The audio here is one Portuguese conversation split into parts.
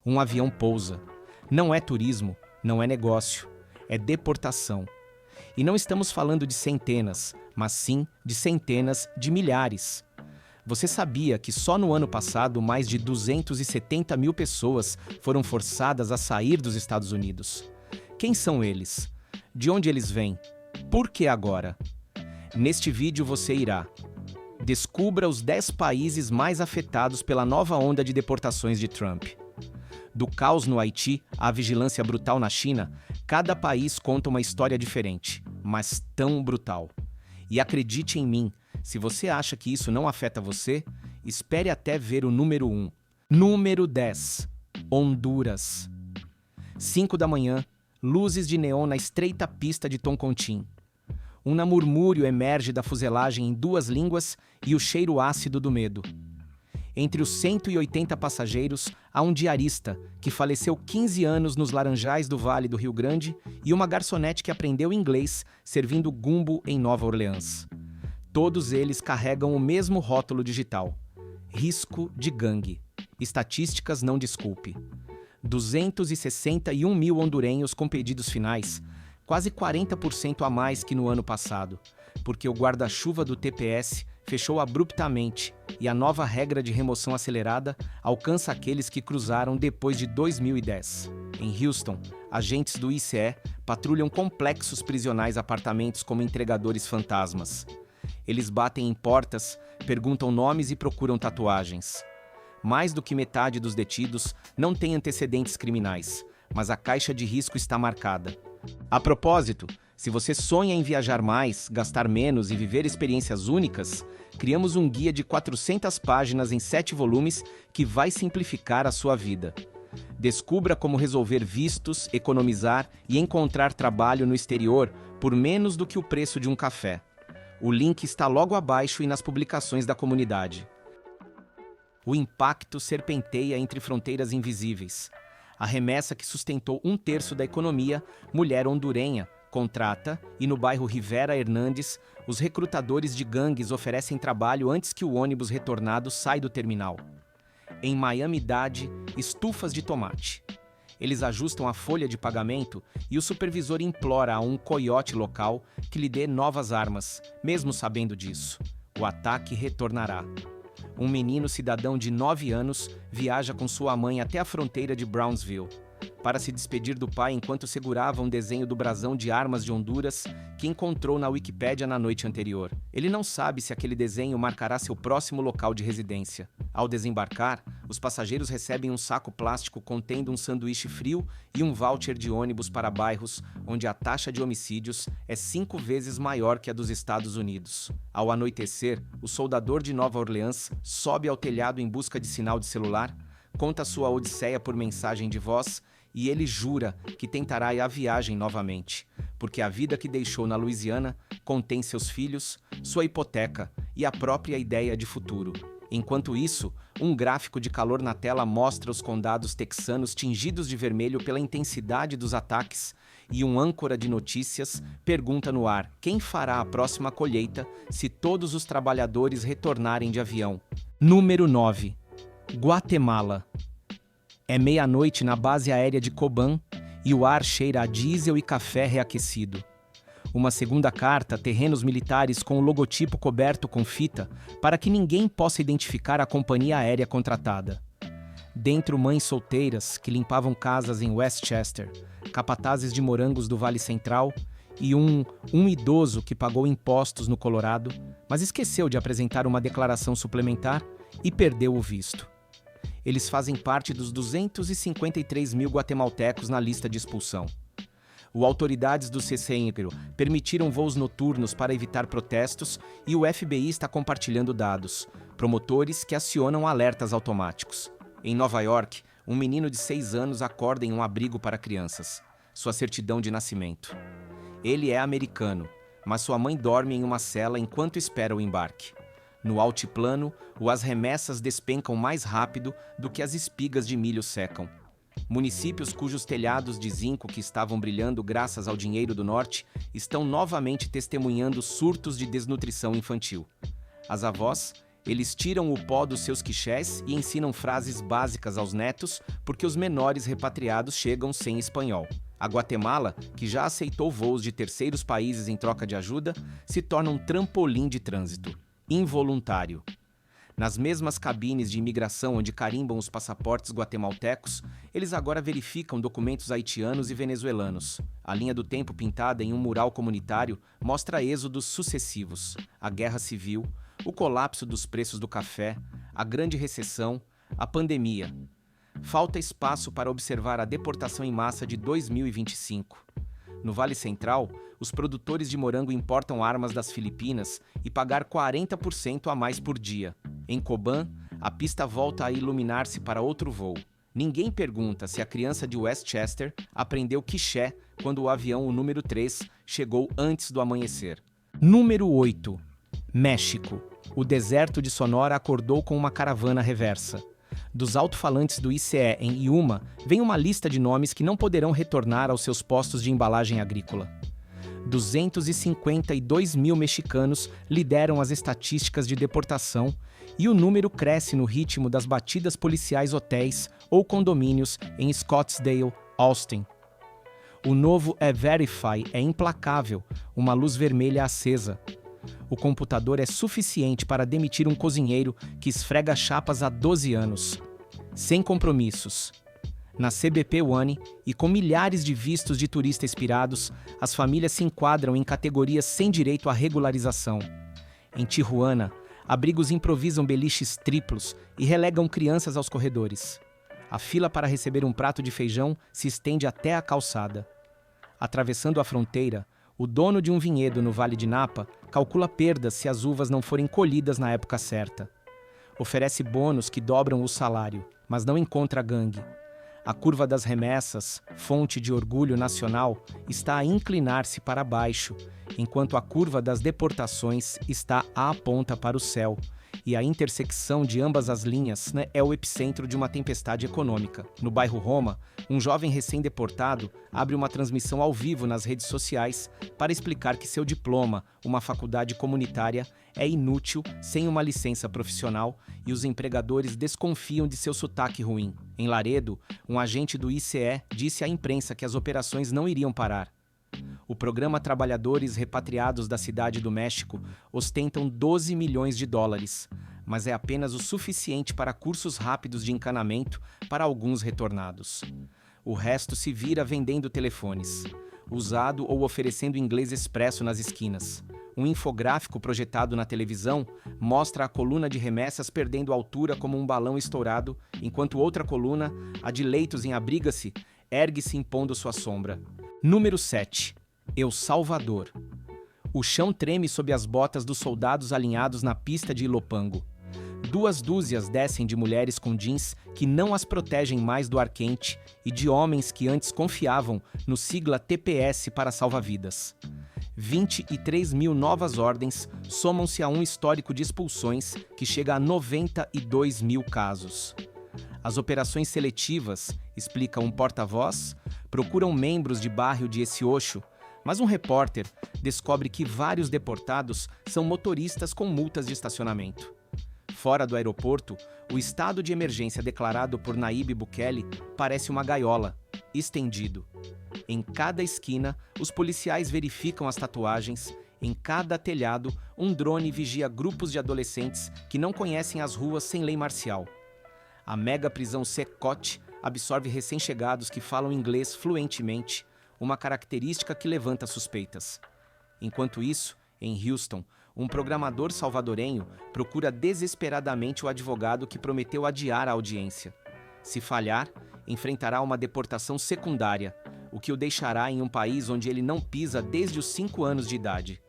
Um avião pousa. Não é turismo, não é negócio, é deportação. E não estamos falando de centenas, mas sim de centenas de milhares. Você sabia que só no ano passado mais de 270 mil pessoas foram forçadas a sair dos Estados Unidos? Quem são eles? De onde eles vêm? Por que agora? Neste vídeo você irá: descubra os 10 países mais afetados pela nova onda de deportações de Trump. Do caos no Haiti à vigilância brutal na China, cada país conta uma história diferente, mas tão brutal. E acredite em mim, se você acha que isso não afeta você, espere até ver o número 1. Número 10. Honduras. 5 da manhã, luzes de neon na estreita pista de Toncontín. Um murmúrio emerge da fuselagem em 2 línguas e o cheiro ácido do medo. Entre os 180 passageiros, há um diarista que faleceu 15 anos nos Laranjais do Vale do Rio Grande e uma garçonete que aprendeu inglês servindo gumbo em Nova Orleans. Todos eles carregam o mesmo rótulo digital: risco de gangue. Estatísticas não desculpe. 261 mil hondurenhos com pedidos finais, quase 40% a mais que no ano passado, porque o guarda-chuva do TPS fechou abruptamente e a nova regra de remoção acelerada alcança aqueles que cruzaram depois de 2010. Em Houston, agentes do ICE patrulham complexos prisionais apartamentos como entregadores fantasmas. Eles batem em portas, perguntam nomes e procuram tatuagens. Mais do que metade dos detidos não tem antecedentes criminais, mas a caixa de risco está marcada. A propósito, se você sonha em viajar mais, gastar menos e viver experiências únicas, criamos um guia de 400 páginas em 7 volumes que vai simplificar a sua vida. Descubra como resolver vistos, economizar e encontrar trabalho no exterior por menos do que o preço de um café. O link está logo abaixo e nas publicações da comunidade. O impacto serpenteia entre fronteiras invisíveis. A remessa que sustentou 1/3 da economia, mulher hondurenha, contrata, e no bairro Rivera Hernandes, os recrutadores de gangues oferecem trabalho antes que o ônibus retornado saia do terminal. Em Miami-Dade, estufas de tomate. Eles ajustam a folha de pagamento e o supervisor implora a um coiote local que lhe dê novas armas, mesmo sabendo disso. O ataque retornará. Um menino cidadão de 9 anos viaja com sua mãe até a fronteira de Brownsville para se despedir do pai enquanto segurava um desenho do brasão de armas de Honduras que encontrou na Wikipédia na noite anterior. Ele não sabe se aquele desenho marcará seu próximo local de residência. Ao desembarcar, os passageiros recebem um saco plástico contendo um sanduíche frio e um voucher de ônibus para bairros onde a taxa de homicídios é 5 vezes maior que a dos Estados Unidos. Ao anoitecer, o soldador de Nova Orleans sobe ao telhado em busca de sinal de celular, conta sua odisseia por mensagem de voz e ele jura que tentará a viagem novamente, porque a vida que deixou na Louisiana contém seus filhos, sua hipoteca e a própria ideia de futuro. Enquanto isso, um gráfico de calor na tela mostra os condados texanos tingidos de vermelho pela intensidade dos ataques e um âncora de notícias pergunta no ar quem fará a próxima colheita se todos os trabalhadores retornarem de avião. Número 9. Guatemala. É meia-noite na base aérea de Cobán e o ar cheira a diesel e café reaquecido. Uma segunda carta, terrenos militares com o logotipo coberto com fita para que ninguém possa identificar a companhia aérea contratada. Dentro, mães solteiras que limpavam casas em Westchester, capatazes de morangos do Vale Central e um idoso que pagou impostos no Colorado, mas esqueceu de apresentar uma declaração suplementar e perdeu o visto. Eles fazem parte dos 253 mil guatemaltecos na lista de expulsão. As autoridades do CCNGRO permitiram voos noturnos para evitar protestos e o FBI está compartilhando dados, promotores que acionam alertas automáticos. Em Nova York, um menino de 6 anos acorda em um abrigo para crianças, sua certidão de nascimento. Ele é americano, mas sua mãe dorme em uma cela enquanto espera o embarque. No altiplano, as remessas despencam mais rápido do que as espigas de milho secam. Municípios cujos telhados de zinco que estavam brilhando graças ao dinheiro do norte estão novamente testemunhando surtos de desnutrição infantil. As avós, Eles tiram o pó dos seus quichés e ensinam frases básicas aos netos porque os menores repatriados chegam sem espanhol. A Guatemala, que já aceitou voos de terceiros países em troca de ajuda, se torna um trampolim de trânsito involuntário. Nas mesmas cabines de imigração onde carimbam os passaportes guatemaltecos, eles agora verificam documentos haitianos e venezuelanos. A linha do tempo pintada em um mural comunitário mostra êxodos sucessivos: a guerra civil, o colapso dos preços do café, a grande recessão, a pandemia. Falta espaço para observar a deportação em massa de 2025. No Vale Central, os produtores de morango importam armas das Filipinas e pagar 40% a mais por dia. Em Coban, a pista volta a iluminar-se para outro voo. Ninguém pergunta se a criança de Westchester aprendeu quiché quando o avião, o número 3, chegou antes do amanhecer. Número 8. México. O deserto de Sonora acordou com uma caravana reversa. Dos alto-falantes do ICE em Yuma, vem uma lista de nomes que não poderão retornar aos seus postos de embalagem agrícola. 252 mil mexicanos lideram as estatísticas de deportação e o número cresce no ritmo das batidas policiais hotéis ou condomínios em Scottsdale, Austin. O novo E-Verify é implacável, uma luz vermelha acesa. O computador é suficiente para demitir um cozinheiro que esfrega chapas há 12 anos. Sem compromissos. Na CBP One e com milhares de vistos de turista expirados, as famílias se enquadram em categorias sem direito à regularização. Em Tijuana, abrigos improvisam beliches triplos e relegam crianças aos corredores. A fila para receber um prato de feijão se estende até a calçada. Atravessando a fronteira, o dono de um vinhedo no Vale de Napa calcula perdas se as uvas não forem colhidas na época certa. Oferece bônus que dobram o salário, mas não encontra gangue. A curva das remessas, fonte de orgulho nacional, está a inclinar-se para baixo, enquanto a curva das deportações está a aponta para o céu, e a intersecção de ambas as linhas é o epicentro de uma tempestade econômica. No bairro Roma, um jovem recém-deportado abre uma transmissão ao vivo nas redes sociais para explicar que seu diploma, uma faculdade comunitária, é inútil sem uma licença profissional e os empregadores desconfiam de seu sotaque ruim. Em Laredo, um agente do ICE disse à imprensa que as operações não iriam parar. O programa Trabalhadores Repatriados da Cidade do México ostentam 12 milhões de dólares, mas é apenas o suficiente para cursos rápidos de encanamento para alguns retornados. O resto se vira vendendo telefones, usado ou oferecendo inglês expresso nas esquinas. Um infográfico projetado na televisão mostra a coluna de remessas perdendo altura como um balão estourado, enquanto outra coluna, a de leitos em abriga-se, ergue-se impondo sua sombra. Número 7. El Salvador. O chão treme sob as botas dos soldados alinhados na pista de Ilopango. 2 dúzias descem de mulheres com jeans que não as protegem mais do ar quente e de homens que antes confiavam no sigla TPS para salva-vidas. 23 mil novas ordens somam-se a um histórico de expulsões que chega a 92 mil casos. As operações seletivas, explica um porta-voz, procuram membros de bairro de Esiocho, mas um repórter descobre que vários deportados são motoristas com multas de estacionamento. Fora do aeroporto, o estado de emergência declarado por Nayib Bukele parece uma gaiola, estendido. Em cada esquina, os policiais verificam as tatuagens. Em cada telhado, um drone vigia grupos de adolescentes que não conhecem as ruas sem lei marcial. A mega prisão Secote absorve recém-chegados que falam inglês fluentemente, uma característica que levanta suspeitas. Enquanto isso, em Houston, um programador salvadorenho procura desesperadamente o advogado que prometeu adiar a audiência. Se falhar, enfrentará uma deportação secundária, o que o deixará em um país onde ele não pisa desde os 5 anos de idade.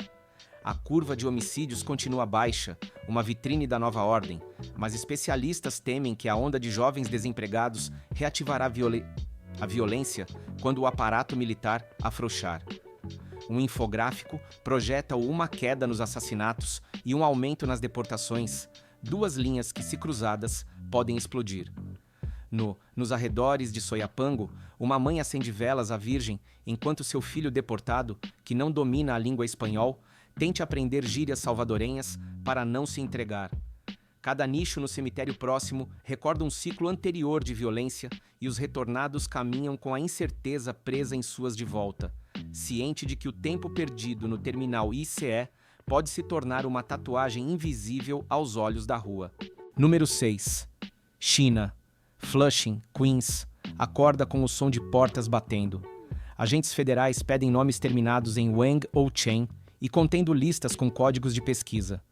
A curva de homicídios continua baixa, uma vitrine da nova ordem, mas especialistas temem que a onda de jovens desempregados reativará a violência quando o aparato militar afrouxar. Um infográfico projeta uma queda nos assassinatos e um aumento nas deportações, 2 linhas que, se cruzadas, podem explodir. Nos arredores de Soyapango, uma mãe acende velas à Virgem enquanto seu filho deportado, que não domina a língua espanhol, tente aprender gírias salvadorenhas para não se entregar. Cada nicho no cemitério próximo recorda um ciclo anterior de violência e os retornados caminham com a incerteza presa em suas de volta, ciente de que o tempo perdido no terminal ICE pode se tornar uma tatuagem invisível aos olhos da rua. Número 6. China. Flushing, Queens, acorda com o som de portas batendo. Agentes federais pedem nomes terminados em Wang ou Chen e contendo listas com códigos de pesquisa.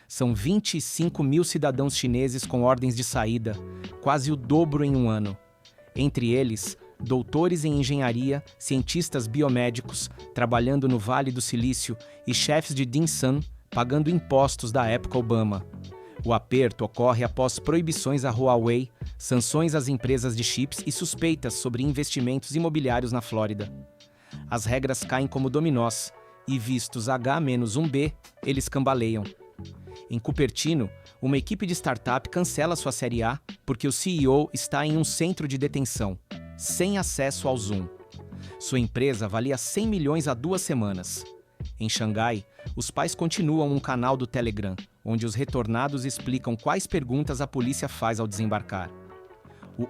São 25 mil cidadãos chineses com ordens de saída, quase o dobro em um ano. Entre eles, doutores em engenharia, cientistas biomédicos, trabalhando no Vale do Silício e chefes de dim sum, pagando impostos da época Obama. O aperto ocorre após proibições à Huawei, sanções às empresas de chips e suspeitas sobre investimentos imobiliários na Flórida. As regras caem como dominós e, vistos H-1B, eles cambaleiam. Em Cupertino, uma equipe de startup cancela sua série A porque o CEO está em um centro de detenção, sem acesso ao Zoom. Sua empresa valia 100 milhões há 2 semanas. Em Xangai, os pais continuam um canal do Telegram, onde os retornados explicam quais perguntas a polícia faz ao desembarcar.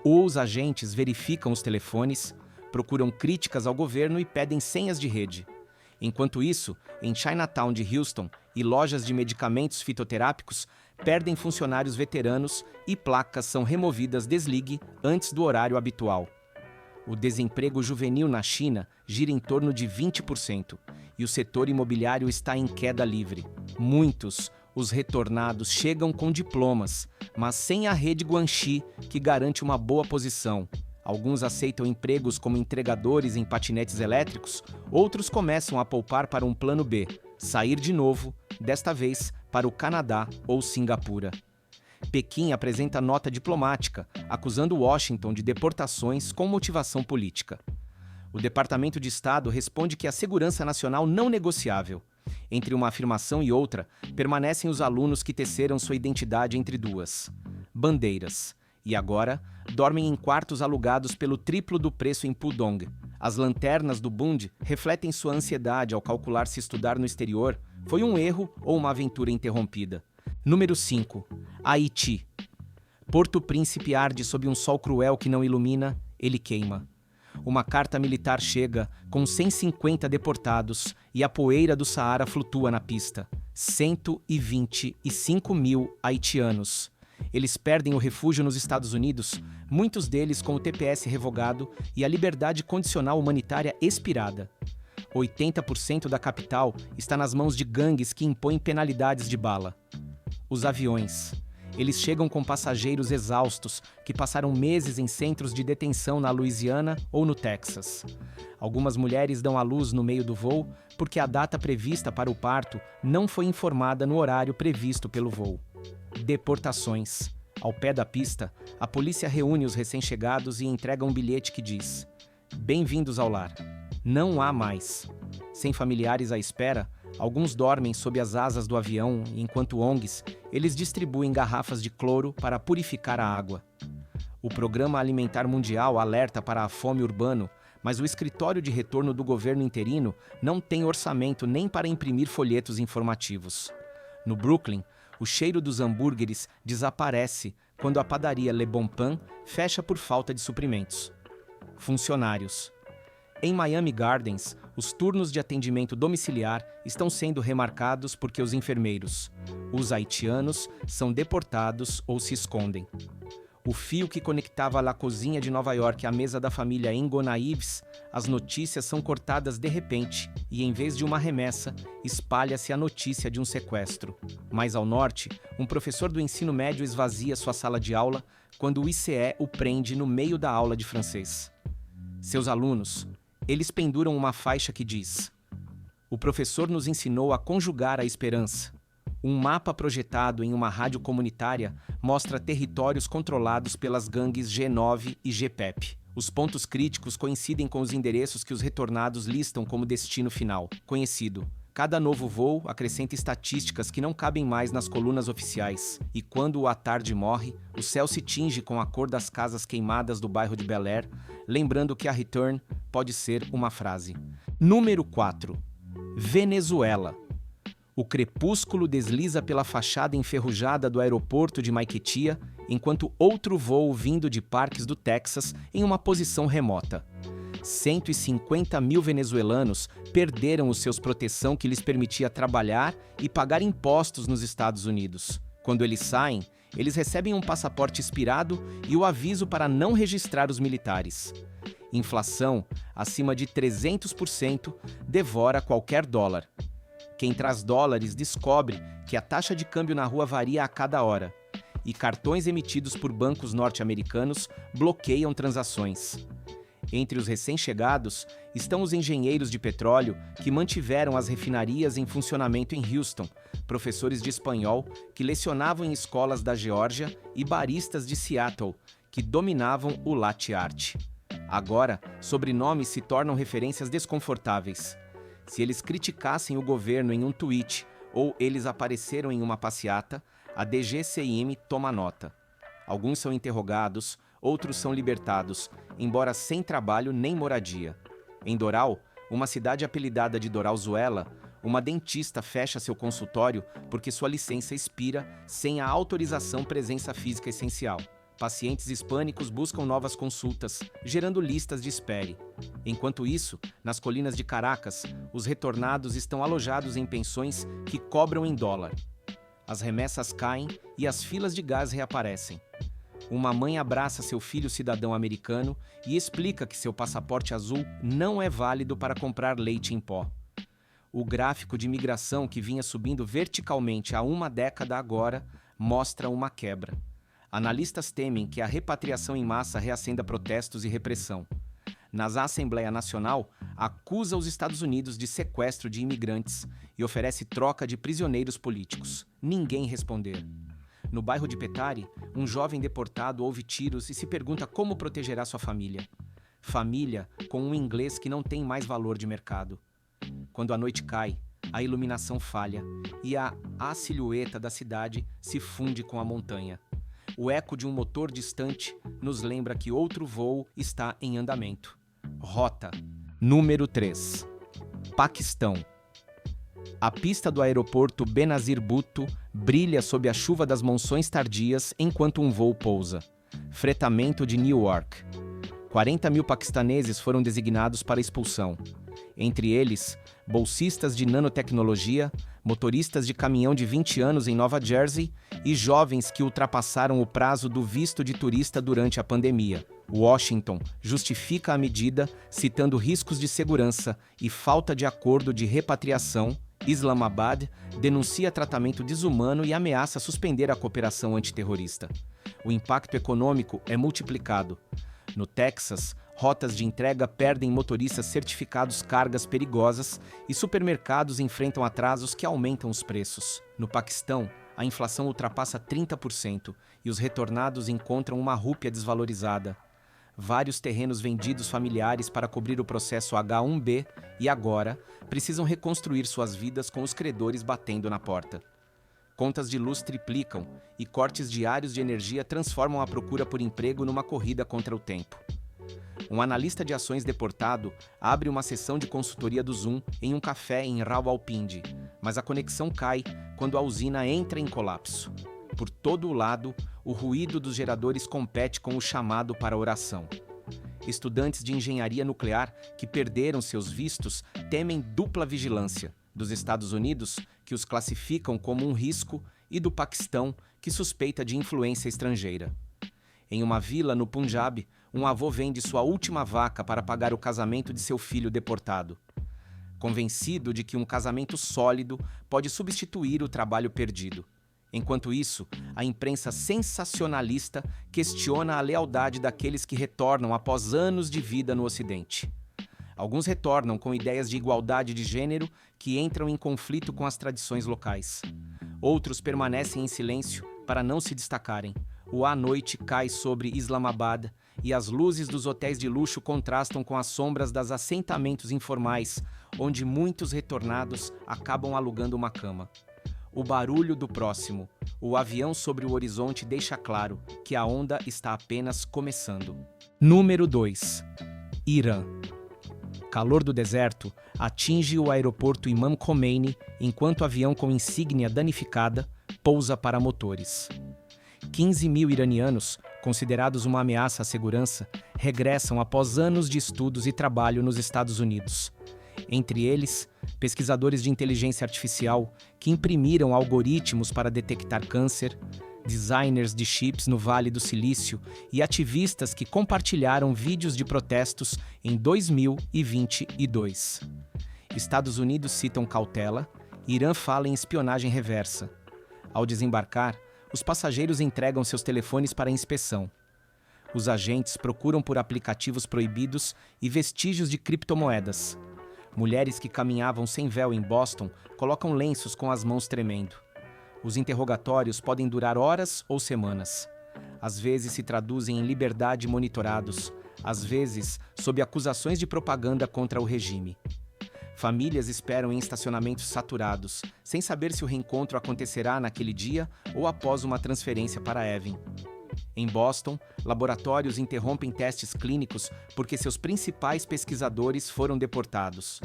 Os agentes verificam os telefones, procuram críticas ao governo e pedem senhas de rede. Enquanto isso, em Chinatown de Houston e lojas de medicamentos fitoterápicos perdem funcionários veteranos e placas são removidas desligue antes do horário habitual. O desemprego juvenil na China gira em torno de 20% e o setor imobiliário está em queda livre. Muitos, os retornados, chegam com diplomas, mas sem a rede Guanxi, que garante uma boa posição. Alguns aceitam empregos como entregadores em patinetes elétricos, outros começam a poupar para um plano B, sair de novo, desta vez para o Canadá ou Singapura. Pequim apresenta nota diplomática, acusando Washington de deportações com motivação política. O Departamento de Estado responde que a segurança nacional não negociável. Entre uma afirmação e outra, permanecem os alunos que teceram sua identidade entre duas bandeiras. E agora, dormem em quartos alugados pelo triplo do preço em Pudong. As lanternas do Bund refletem sua ansiedade ao calcular se estudar no exterior foi um erro ou uma aventura interrompida. Número 5. Haiti. Porto Príncipe arde sob um sol cruel que não ilumina, ele queima. Uma carta militar chega, com 150 deportados, e a poeira do Saara flutua na pista. 125 mil haitianos. Eles perdem o refúgio nos Estados Unidos, muitos deles com o TPS revogado e a liberdade condicional humanitária expirada. 80% da capital está nas mãos de gangues que impõem penalidades de bala. Os aviões. Eles chegam com passageiros exaustos que passaram meses em centros de detenção na Louisiana ou no Texas. Algumas mulheres dão à luz no meio do voo porque a data prevista para o parto não foi informada no horário previsto pelo voo. Deportações. Ao pé da pista, a polícia reúne os recém-chegados e entrega um bilhete que diz: "Bem-vindos ao lar. Não há mais." Sem familiares à espera, alguns dormem sob as asas do avião e, enquanto ONGs, eles distribuem garrafas de cloro para purificar a água. O Programa Alimentar Mundial alerta para a fome urbana, mas o escritório de retorno do governo interino não tem orçamento nem para imprimir folhetos informativos. No Brooklyn, o cheiro dos hambúrgueres desaparece quando a padaria Le Bon Pain fecha por falta de suprimentos. Funcionários. Em Miami Gardens, os turnos de atendimento domiciliar estão sendo remarcados porque os enfermeiros, os haitianos, são deportados ou se escondem. O fio que conectava a cozinha de Nova York à mesa da família em Gonaives, as notícias são cortadas de repente e, em vez de uma remessa, espalha-se a notícia de um sequestro. Mais ao norte, um professor do ensino médio esvazia sua sala de aula quando o ICE o prende no meio da aula de francês. Seus alunos, eles penduram uma faixa que diz: "O professor nos ensinou a conjugar a esperança." Um mapa projetado em uma rádio comunitária mostra territórios controlados pelas gangues G9 e GPEP. Os pontos críticos coincidem com os endereços que os retornados listam como destino final, conhecido. Cada novo voo acrescenta estatísticas que não cabem mais nas colunas oficiais, e quando o Atard morre, o céu se tinge com a cor das casas queimadas do bairro de Bel Air, lembrando que a return pode ser uma frase. Número 4. Venezuela. O crepúsculo desliza pela fachada enferrujada do aeroporto de Maiquetía, enquanto outro voo vindo de parques do Texas em uma posição remota. 150 mil venezuelanos perderam os seus proteção que lhes permitia trabalhar e pagar impostos nos Estados Unidos. Quando eles saem, eles recebem um passaporte expirado e o aviso para não registrar os militares. Inflação acima de 300% devora qualquer dólar. Quem traz dólares descobre que a taxa de câmbio na rua varia a cada hora, e cartões emitidos por bancos norte-americanos bloqueiam transações. Entre os recém-chegados estão os engenheiros de petróleo que mantiveram as refinarias em funcionamento em Houston, professores de espanhol que lecionavam em escolas da Geórgia e baristas de Seattle que dominavam o latte art. Agora, sobrenomes se tornam referências desconfortáveis. Se eles criticassem o governo em um tweet ou eles apareceram em uma passeata, a DGCIM toma nota. Alguns são interrogados, outros são libertados, embora sem trabalho nem moradia. Em Doral, uma cidade apelidada de Doralzuela, uma dentista fecha seu consultório porque sua licença expira sem a autorização presença física essencial. Pacientes hispânicos buscam novas consultas, gerando listas de espera. Enquanto isso, nas colinas de Caracas, os retornados estão alojados em pensões que cobram em dólar. As remessas caem e as filas de gás reaparecem. Uma mãe abraça seu filho cidadão americano e explica que seu passaporte azul não é válido para comprar leite em pó. O gráfico de migração que vinha subindo verticalmente há uma década agora mostra uma quebra. Analistas temem que a repatriação em massa reacenda protestos e repressão. Na Assembleia Nacional, acusa os Estados Unidos de sequestro de imigrantes e oferece troca de prisioneiros políticos. Ninguém responder. No bairro de Petare, um jovem deportado ouve tiros e se pergunta como protegerá sua família. Família com um inglês que não tem mais valor de mercado. Quando a noite cai, a iluminação falha e a silhueta da cidade se funde com a montanha. O eco de um motor distante nos lembra que outro voo está em andamento. Rota número 3. Paquistão. A pista do aeroporto Benazir Bhutto brilha sob a chuva das monções tardias enquanto um voo pousa. Fretamento de Newark. 40 mil paquistaneses foram designados para expulsão. Entre eles, bolsistas de nanotecnologia, motoristas de caminhão de 20 anos em Nova Jersey e jovens que ultrapassaram o prazo do visto de turista durante a pandemia. Washington justifica a medida citando riscos de segurança e falta de acordo de repatriação. Islamabad denuncia tratamento desumano e ameaça suspender a cooperação antiterrorista. O impacto econômico é multiplicado. No Texas, rotas de entrega perdem motoristas certificados cargas perigosas e supermercados enfrentam atrasos que aumentam os preços. No Paquistão, a inflação ultrapassa 30% e os retornados encontram uma rúpia desvalorizada. Vários terrenos vendidos familiares para cobrir o processo H1B e agora precisam reconstruir suas vidas com os credores batendo na porta. Contas de luz triplicam e cortes diários de energia transformam a procura por emprego numa corrida contra o tempo. Um analista de ações deportado abre uma sessão de consultoria do Zoom em um café em Rawalpindi, mas a conexão cai quando a usina entra em colapso. Por todo o lado, o ruído dos geradores compete com o chamado para a oração. Estudantes de engenharia nuclear que perderam seus vistos temem dupla vigilância, dos Estados Unidos, que os classificam como um risco, e do Paquistão, que suspeita de influência estrangeira. Em uma vila no Punjab, um avô vende sua última vaca para pagar o casamento de seu filho deportado. Convencido de que um casamento sólido pode substituir o trabalho perdido. Enquanto isso, a imprensa sensacionalista questiona a lealdade daqueles que retornam após anos de vida no Ocidente. Alguns retornam com ideias de igualdade de gênero que entram em conflito com as tradições locais. Outros permanecem em silêncio para não se destacarem. A noite cai sobre Islamabad e as luzes dos hotéis de luxo contrastam com as sombras dos assentamentos informais, onde muitos retornados acabam alugando uma cama. O barulho do próximo, o avião sobre o horizonte deixa claro que a onda está apenas começando. Número 2. Irã. Calor do deserto atinge o aeroporto Imam Khomeini enquanto avião com insígnia danificada pousa para motores. 15 mil iranianos, considerados uma ameaça à segurança, regressam após anos de estudos e trabalho nos Estados Unidos. Entre eles, pesquisadores de inteligência artificial que imprimiram algoritmos para detectar câncer, designers de chips no Vale do Silício e ativistas que compartilharam vídeos de protestos em 2022. Estados Unidos citam cautela, Irã fala em espionagem reversa. Ao desembarcar, os passageiros entregam seus telefones para inspeção. Os agentes procuram por aplicativos proibidos e vestígios de criptomoedas. Mulheres que caminhavam sem véu em Boston colocam lenços com as mãos tremendo. Os interrogatórios podem durar horas ou semanas. Às vezes se traduzem em liberdade monitorados, às vezes sob acusações de propaganda contra o regime. Famílias esperam em estacionamentos saturados, sem saber se o reencontro acontecerá naquele dia ou após uma transferência para Evin. Em Boston, laboratórios interrompem testes clínicos porque seus principais pesquisadores foram deportados.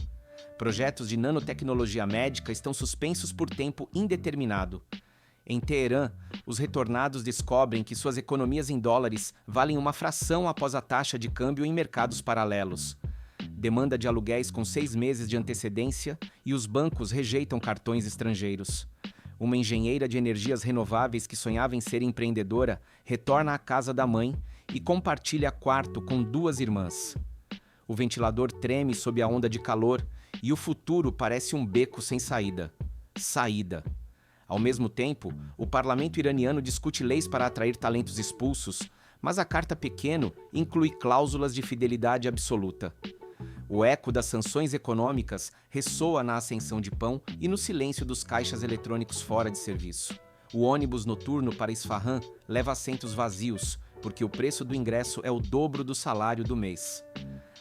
Projetos de nanotecnologia médica estão suspensos por tempo indeterminado. Em Teherã, os retornados descobrem que suas economias em dólares valem uma fração após a taxa de câmbio em mercados paralelos. Demanda de aluguéis com 6 meses de antecedência e os bancos rejeitam cartões estrangeiros. Uma engenheira de energias renováveis que sonhava em ser empreendedora retorna à casa da mãe e compartilha quarto com 2 irmãs. O ventilador treme sob a onda de calor e o futuro parece um beco sem saída. Ao mesmo tempo, o parlamento iraniano discute leis para atrair talentos expulsos, mas a Carta Pequeno inclui cláusulas de fidelidade absoluta. O eco das sanções econômicas ressoa na ascensão de pão e no silêncio dos caixas eletrônicos fora de serviço. O ônibus noturno para Isfahan leva assentos vazios, porque o preço do ingresso é o dobro do salário do mês.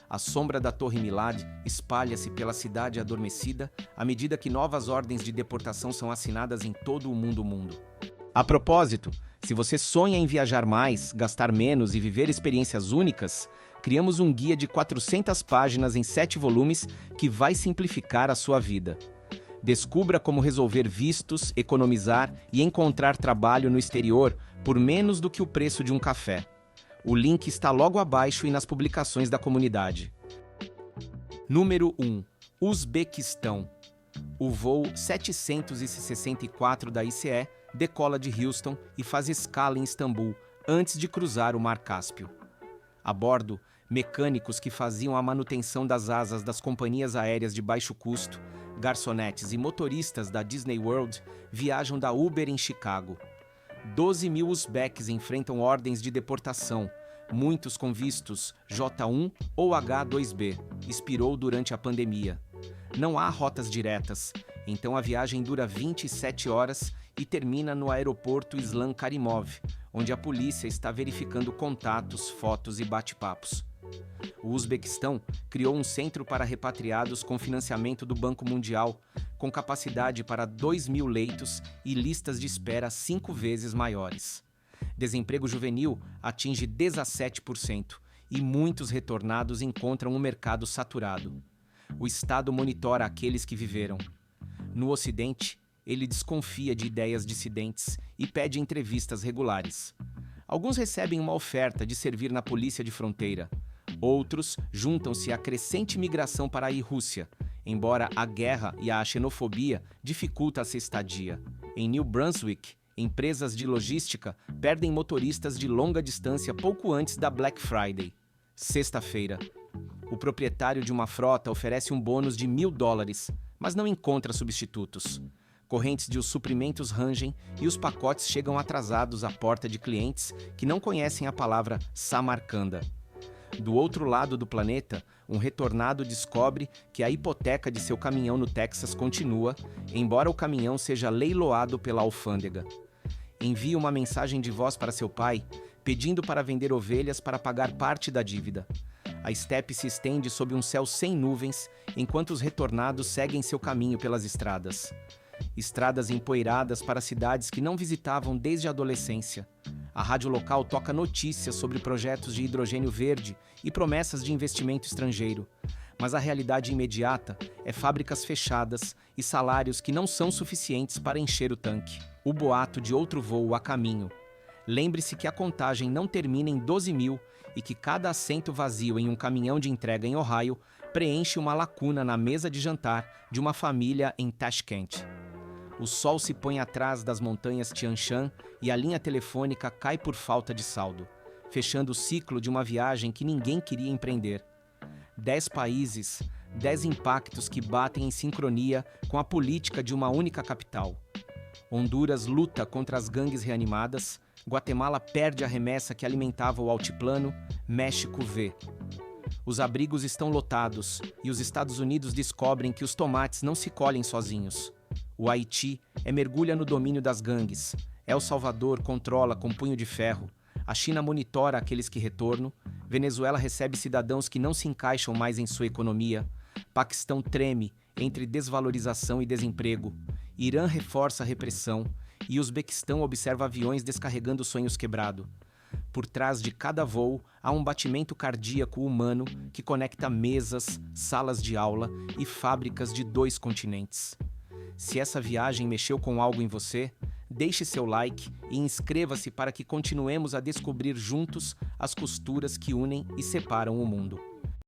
A sombra da Torre Milad espalha-se pela cidade adormecida à medida que novas ordens de deportação são assinadas em todo o mundo. A propósito, se você sonha em viajar mais, gastar menos e viver experiências únicas, criamos um guia de 400 páginas em 7 volumes que vai simplificar a sua vida. Descubra como resolver vistos, economizar e encontrar trabalho no exterior por menos do que o preço de um café. O link está logo abaixo e nas publicações da comunidade. Número 1. Uzbequistão. O voo 764 da ICE decola de Houston e faz escala em Istambul antes de cruzar o Mar Cáspio. A bordo, mecânicos que faziam a manutenção das asas das companhias aéreas de baixo custo, garçonetes e motoristas da Disney World viajam da Uber em Chicago. 12 mil uzbeques enfrentam ordens de deportação, muitos com vistos J1 ou H2B, expirou durante a pandemia. Não há rotas diretas, então a viagem dura 27 horas e termina no aeroporto Islam Karimov, onde a polícia está verificando contatos, fotos e bate-papos. O Uzbequistão criou um centro para repatriados com financiamento do Banco Mundial, com capacidade para 2.000 leitos e listas de espera 5 vezes maiores. Desemprego juvenil atinge 17% e muitos retornados encontram o mercado saturado. O Estado monitora aqueles que viveram. No Ocidente, ele desconfia de ideias dissidentes e pede entrevistas regulares. Alguns recebem uma oferta de servir na polícia de fronteira. Outros juntam-se à crescente migração para a Rússia, embora a guerra e a xenofobia dificultem essa estadia. Em New Brunswick, empresas de logística perdem motoristas de longa distância pouco antes da Black Friday. Sexta-feira. O proprietário de uma frota oferece um bônus de $1.000, mas não encontra substitutos. Correntes de suprimentos rangem e os pacotes chegam atrasados à porta de clientes que não conhecem a palavra Samarcanda. Do outro lado do planeta, um retornado descobre que a hipoteca de seu caminhão no Texas continua, embora o caminhão seja leiloado pela alfândega. Envia uma mensagem de voz para seu pai, pedindo para vender ovelhas para pagar parte da dívida. A estepe se estende sob um céu sem nuvens, enquanto os retornados seguem seu caminho pelas estradas. Estradas empoeiradas para cidades que não visitavam desde a adolescência. A rádio local toca notícias sobre projetos de hidrogênio verde e promessas de investimento estrangeiro. Mas a realidade imediata é fábricas fechadas e salários que não são suficientes para encher o tanque. O boato de outro voo a caminho. Lembre-se que a contagem não termina em 12.000 e que cada assento vazio em um caminhão de entrega em Ohio preenche uma lacuna na mesa de jantar de uma família em Tashkent. O sol se põe atrás das montanhas Tian Shan e a linha telefônica cai por falta de saldo, fechando o ciclo de uma viagem que ninguém queria empreender. 10 países, 10 impactos que batem em sincronia com a política de uma única capital. Honduras luta contra as gangues reanimadas, Guatemala perde a remessa que alimentava o altiplano, México vê. Os abrigos estão lotados e os Estados Unidos descobrem que os tomates não se colhem sozinhos. O Haiti mergulha no domínio das gangues. El Salvador controla com punho de ferro. A China monitora aqueles que retornam. Venezuela recebe cidadãos que não se encaixam mais em sua economia. Paquistão treme entre desvalorização e desemprego. Irã reforça a repressão. E Uzbequistão observa aviões descarregando sonhos quebrados. Por trás de cada voo, há um batimento cardíaco humano que conecta mesas, salas de aula e fábricas de 2 continentes. Se essa viagem mexeu com algo em você, deixe seu like e inscreva-se para que continuemos a descobrir juntos as costuras que unem e separam o mundo.